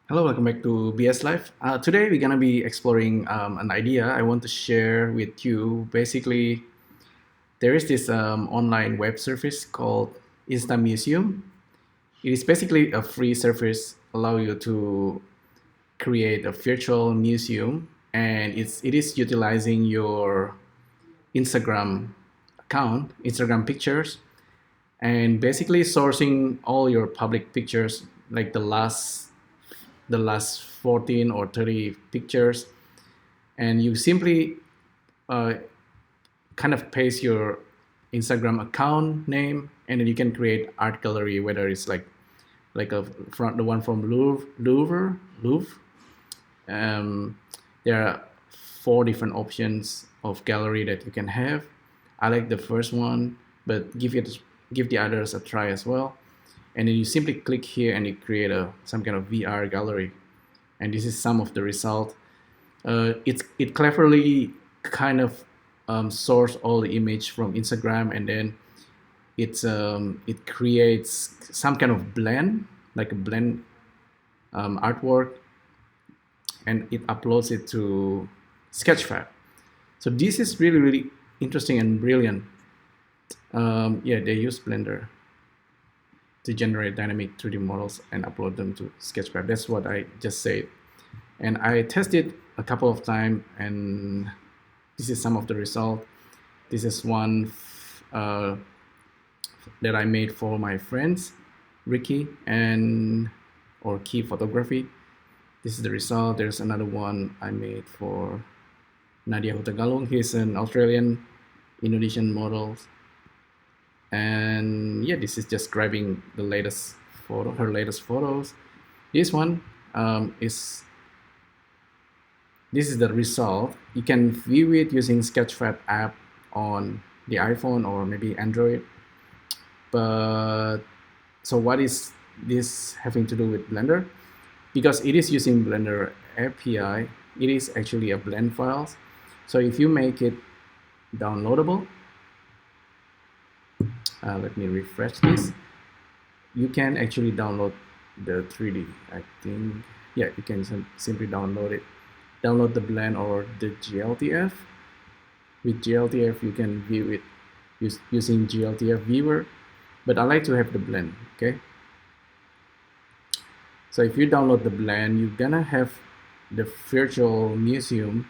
Hello, welcome back to BSLIVE. Today we're gonna be exploring an idea I want to share with you. Basically, there is this online web service called Insta Museum. It is basically a free service allow you to create a virtual museum, and it is utilizing your Instagram account, Instagram pictures, and basically sourcing all your public pictures, like the last 14 or 30 pictures, and you simply uh, kind of paste your Instagram account name, and then you can create art gallery, whether it's like the one from Louvre. There are four different options of gallery that you can have. I like the first one, but give the others a try as well. And then you simply click here and you create some kind of VR gallery. And this is some of the result. It cleverly kind of source all the image from Instagram, and then it creates some kind of blend, like a blend artwork, and it uploads it to Sketchfab. So this is really interesting and brilliant. Yeah, they use Blender to generate dynamic 3D models and upload them to Sketchfab. That's what I just said. And I tested a couple of times, and this is some of the result. This is one that I made for my friends, Ricky and or Key Photography. This is the result. There's another one I made for Nadia Hutagalung. He's an Australian Indonesian model. And yeah, this is just grabbing the latest photo, her latest photos. This one is this is the result. You can view it using Sketchfab app on the iPhone or maybe Android. But so what is this having to do with Blender? Because it is using Blender API, it is actually a blend file. So if you make it downloadable, let me refresh this. You can actually download the 3D. I think, yeah, you can simply download it. Download the blend or the GLTF. With GLTF, you can view it using GLTF viewer, but I like to have the blend, okay? So if you download the blend, you're gonna have the virtual museum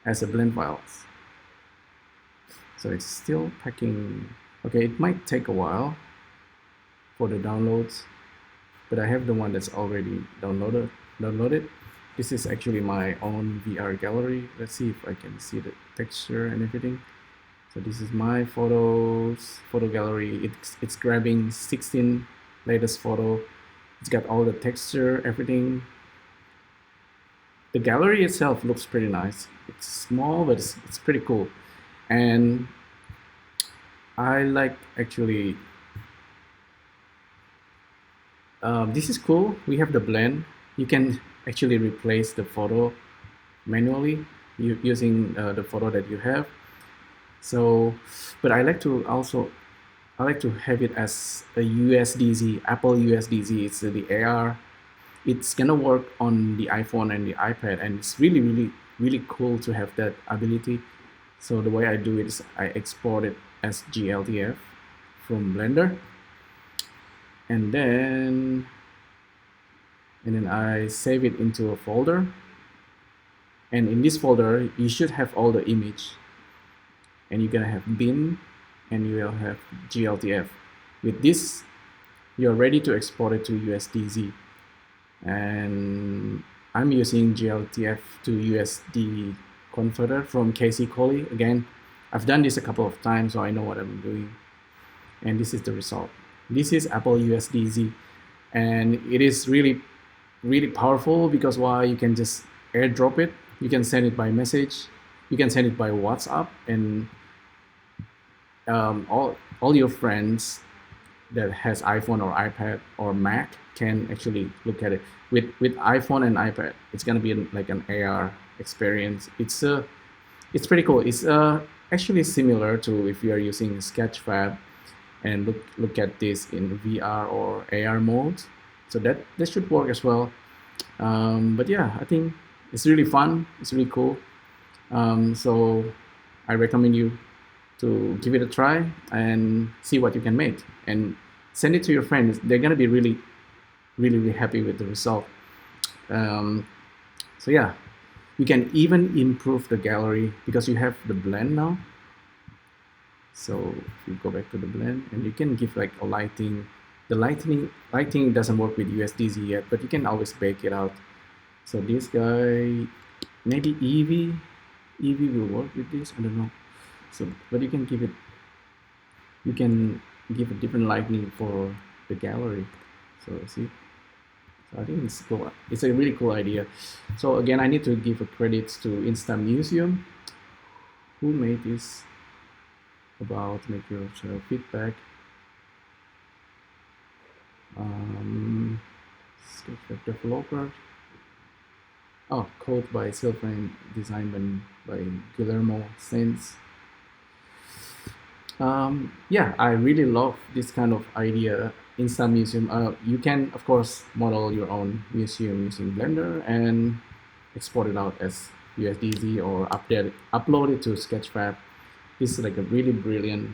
as a blend files. So it's still packing. Okay, it might take a while for the downloads, but I have the one that's already downloaded. This is actually my own VR gallery. Let's see if I can see the texture and everything. So this is my photo gallery. It's grabbing 16 latest photo. It's got all the texture, everything. The gallery itself looks pretty nice. It's small, but it's pretty cool. And I like actually, this is cool. We have the blend. You can actually replace the photo manually using the photo that you have. So, but I like to have it as a USDZ, Apple USDZ. It's the AR. It's gonna work on the iPhone and the iPad, and it's really cool to have that ability. So the way I do it is I export it as GLTF from Blender, and then I save it into a folder. And in this folder, you should have all the image, and you're gonna have bin, and you will have GLTF. With this, you're ready to export it to USDZ. And I'm using GLTF to USD converter from Casey Coley. Again, I've done this a couple of times, so I know what I'm doing. And this is the result. This is Apple USDZ, and it is really powerful because why? You can just airdrop it. You can send it by message. You can send it by WhatsApp, and all your friends that has iPhone or iPad or Mac can actually look at it. With iPhone and iPad, it's gonna be like an AR experience. It's pretty cool. It's actually similar to if you are using Sketchfab and look at this in VR or AR mode. So that should work as well. But yeah, I think it's really fun. It's really cool. So I recommend you to give it a try and see what you can make, and send it to your friends. They're gonna be really happy with the result. Um, so yeah, you can even improve the gallery because you have the blend now. So if you go back to the blend, and you can give like a lighting. The lighting doesn't work with USDZ yet, but you can always bake it out. So this guy, maybe Eevee will work with this. I don't know. So, but you can give a different lighting for the gallery. So see, so I think it's cool. It's a really cool idea. So again, I need to give a credits to Insta Museum, who made this about make yourself feedback. Sketchfab developer. Oh, code by Silverman, design by Guillermo Sainz. Yeah, I really love this kind of idea. Insta Museum. You can, of course, model your own museum using Blender and export it out as USDZ or upload it to Sketchfab. This is like a really brilliant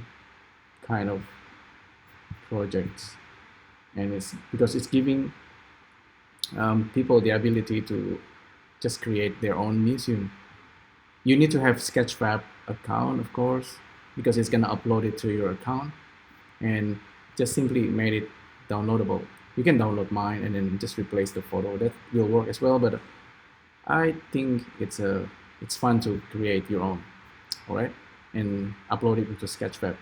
kind of project, and it's because it's giving people the ability to just create their own museum. You need to have Sketchfab account, of course, because it's gonna upload it to your account, and just simply made it downloadable. You can download mine and then just replace the photo. That will work as well, but I think it's fun to create your own, all right, and upload it into Sketchfab.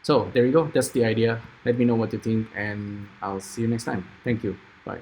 So there you go. That's the idea. Let me know what you think, and I'll see you next time. Thank you. Bye.